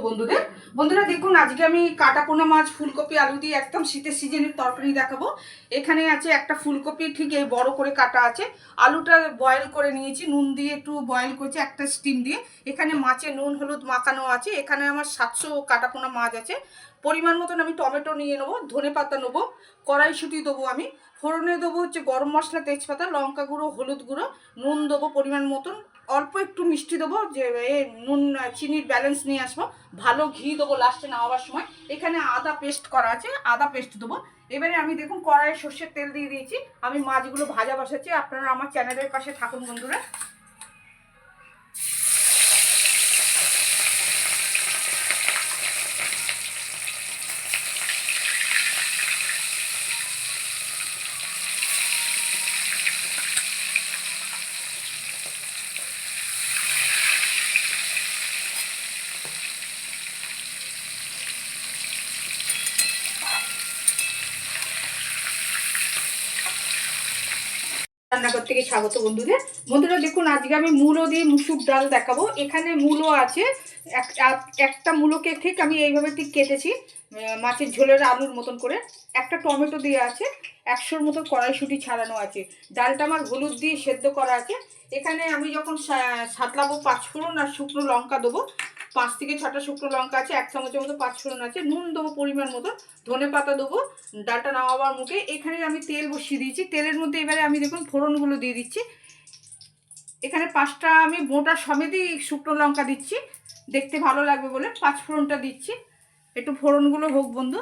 বন্ধুদের বন্ধুরা দেখুন আজকে আমি কাটা পোনা মাছ ফুলকপি আলু দিয়ে একদম শীতের সিজনের তরকারি দেখাবো। এখানে আছে একটা ফুলকপি ঠিক এই বড় করে কাটা আছে, আলুটা বয়েল করে নিয়েছি, নুন দিয়ে একটু বয়েল করেছি একটা স্টিম দিয়ে। এখানে মাছে নুন হলুদ মাখানো আছে। এখানে আমার 700 কাটা পোনা মাছ আছে। পরিমাণ মতন আমি টমেটো নিয়ে নেবো, ধনে পাতা নেবো, কড়াইশুঁটি দেবো, আমি ফোড়নে দেবো হচ্ছে গরম মশলা, তেজপাতা, লঙ্কা গুঁড়ো, হলুদ গুঁড়ো, নুন দেবো পরিমাণ মতন, অল্প একটু মিষ্টি দেবো, যে নুন চিনির ব্যালেন্স নিয়ে আসবো, ভালো ঘি দেবো লাস্টে নামাবার সময়। এখানে আদা পেস্ট করা আছে, আদা পেস্ট দেবো। এবারে আমি দেখুন কড়াইয়ে সর্ষের তেল দিয়ে দিয়েছি, আমি মাছগুলো ভাজা বসাচ্ছি। আপনারা আমার চ্যানেলের পাশে থাকুন বন্ধুরা। রান্নাঘর থেকে স্বাগত বন্ধুদের। বন্ধুরা দেখুন আজকে আমি মূলো দিয়ে মুসুর ডাল দেখাবো। এখানে মূলো আছে, একটা মূলোকে ঠিক আমি এইভাবে ঠিক কেটেছি মাছের ঝোলের আলুর মতন করে। একটা টমেটো দিয়ে আছে, 100-র মতো কড়াইশুঁটি ছাড়ানো আছে। ডালটা আমার হলুদ দিয়ে সেদ্ধ করা আছে। এখানে আমি যখন সাতলাবো পাঁচফোড়ন আর শুকনো লঙ্কা দেবো, 5 থেকে 6টা শুকনো লঙ্কা আছে, 1 চামচের মতো পাঁচফোড়ন আছে, নুন দেবো পরিমাণ মতো, ধনে পাতা দেবো ডালটা নামাবার মুখে। এখানে আমি তেল বসিয়ে দিয়েছি, তেলের মধ্যে এবারে আমি দেখুন ফোড়নগুলো দিয়ে দিচ্ছি। এখানে 5টা আমি মোটা সমেতই শুকনো লঙ্কা দিচ্ছি, দেখতে ভালো লাগবে বলে পাঁচফোড়নটা দিচ্ছি। একটু ফোড়নগুলো হোক বন্ধু।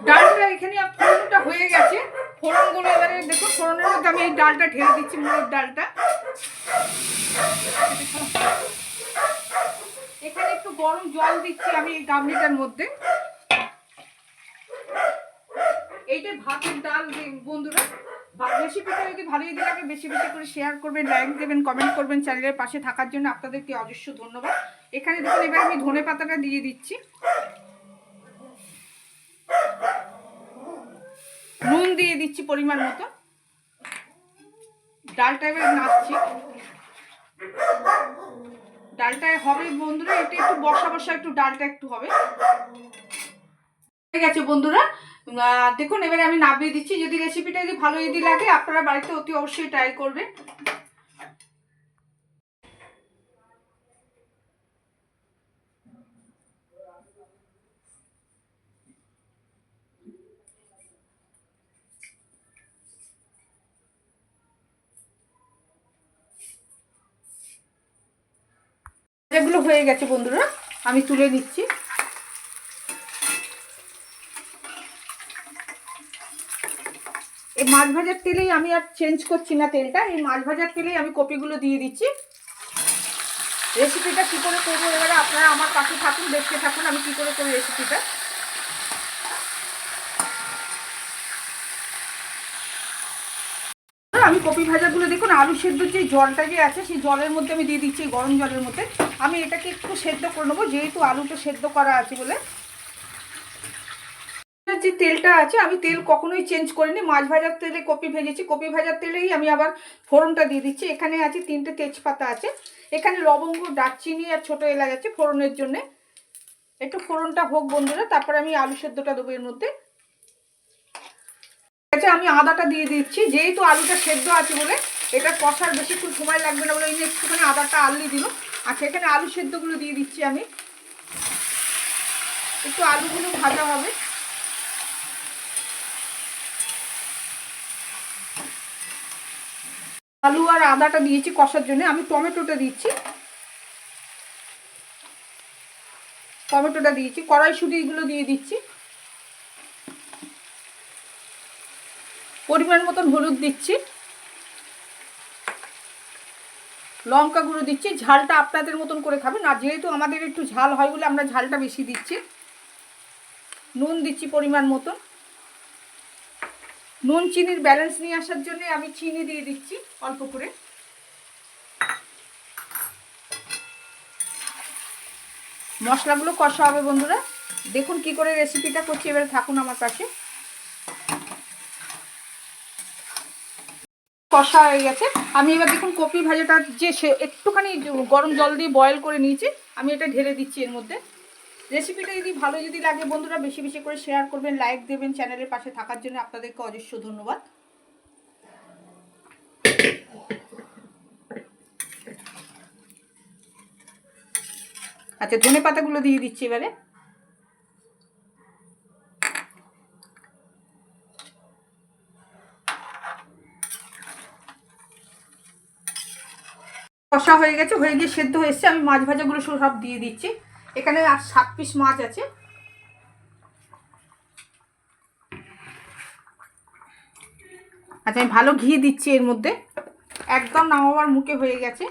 ডালটা এখানে ফোড়নটা হয়ে গেছে, ফোড়নগুলো এবারে দেখুন ফোড়নের মধ্যে আমি এই ডালটা ঢেলে দিচ্ছি, মুগের ডালটা। এখানে একটু গরম জল দিচ্ছি আমি এই গামলিটার মধ্যে। এইটা ভাতের ডাল বন্ধুরা। রেসিপিটা যদি ভালো লাগে বেশি বেশি করে শেয়ার করবেন, লাইক দেবেন, কমেন্ট করবেন। চ্যানেলের পাশে থাকার জন্য আপনাদেরকে অজস্র ধন্যবাদ। এখানে দেখুন এবার আমি ধনে পাতাটা দিয়ে দিচ্ছি, নুন দিয়ে দিচ্ছি পরিমাণ মতো, ডালটা এবার নাড়ছি। ডালটা হবে বন্ধুরা, এটা একটু বসা বসা একটু ডালটা একটু হবে। ঠিক আছে বন্ধুরা, দেখুন এবারে আমি নামিয়ে দিচ্ছি। যদি রেসিপিটা যদি ভালো লাগে আপনারা বাড়িতে অতি অবশ্যই ট্রাই করবেন। এগুলো হয়ে গেছে বন্ধুরা, আমি তুলে নিচ্ছি। এই মাছ ভাজার তেলেই আমি আর চেঞ্জ করছি না তেলটা, এই মাছ ভাজার তেলেই আমি কপিগুলো দিয়ে দিচ্ছি। রেসিপিটা কী করে করবো এবারে আপনারা আমার পাশে থাকুন, দেখতে থাকুন আমি কী করে করি রেসিপিটা। আমি কপি ভাজাগুলো দেখুন আলু সেদ্ধর যে জলটা যে আছে সেই জলের মধ্যে আমি দিয়ে দিচ্ছি, গরম জলের মধ্যে। আমি এটাকে একটু সেদ্ধ করে নেবো, যেহেতু আলুটা সেদ্ধ করা আছে বলে। যে তেলটা আছে আমি তেল কখনোই চেঞ্জ করিনি, মাছ ভাজার তেলে কপি ভেজেছি, কপি ভাজার তেলেই আমি আবার ফোড়নটা দিয়ে দিচ্ছি। এখানে আছে 3টে তেজপাতা আছে, এখানে লবঙ্গ, দারচিনি আর ছোটো এলাচ আছে ফোড়নের জন্যে। একটু ফোড়নটা হোক বন্ধুরা, তারপরে আমি আলু সেদ্ধটা দেবো এর মধ্যে। আচ্ছা আমি আদাটা দিয়ে দিচ্ছি, যেহেতু আলুটা সেদ্ধ আছে বলে এটা কষার বেশিক্ষণ সময় লাগবে না বলে একটুখানি আদাটা আললি দিল। আচ্ছা এখানে আলু সেদ্ধগুলো দিয়ে দিচ্ছি আমি, একটু আলুগুলো ভাজা হবে। আলু আর আদাটা দিয়েছি কষার জন্য, আমি টমেটোটা দিচ্ছি, টমেটোটা দিয়েছি, কড়াইশুঁটিগুলো দিয়ে দিচ্ছি, পরিমাণ মতন হলুদ দিচ্ছি, লঙ্কা গুঁড়ো দিচ্ছি। ঝালটা আপনাদের মতন করে খাবেন, আর যেহেতু আমাদের একটু ঝাল হয় বলে আমরা ঝালটা বেশি দিচ্ছি। নুন দিচ্ছি পরিমাণ মতন, নুন চিনির ব্যালেন্স নিয়ে আসার জন্য আমি চিনি দিয়ে দিচ্ছি অল্প করে। মশলাগুলো কষা হবে বন্ধুরা, দেখুন কি করে রেসিপিটা করছি, এবারে থাকুন আমার পাশে। কষা হয়ে গেছে। আমি এবার দেখুন কপি ভাজাটা যে সে একটুখানি গরম জল দিয়ে বয়েল করে নিয়েছি, আমি এটা ঢেলে দিচ্ছি এর মধ্যে। রেসিপিটা যদি ভালো যদি লাগে বন্ধুরা বেশি বেশি করে শেয়ার করবেন, লাইক দেবেন, চ্যানেলের পাশে থাকার জন্য আপনাদেরকে অজস্র ধন্যবাদ। আচ্ছা, ধনে পাতাগুলো দিয়ে দিচ্ছি এবারে। কষা হয়ে গেছে, হয়ে গিয়ে সেদ্ধ হয়ে এসছে। আমি মাছ ভাজাগুলো সব দিয়ে দিচ্ছি। এখানে আর 7 পিস মাছ আছে। আচ্ছা, আমি ভালো ঘি দিচ্ছি এর মধ্যে। একদম নামাবার মুখে হয়ে গেছে।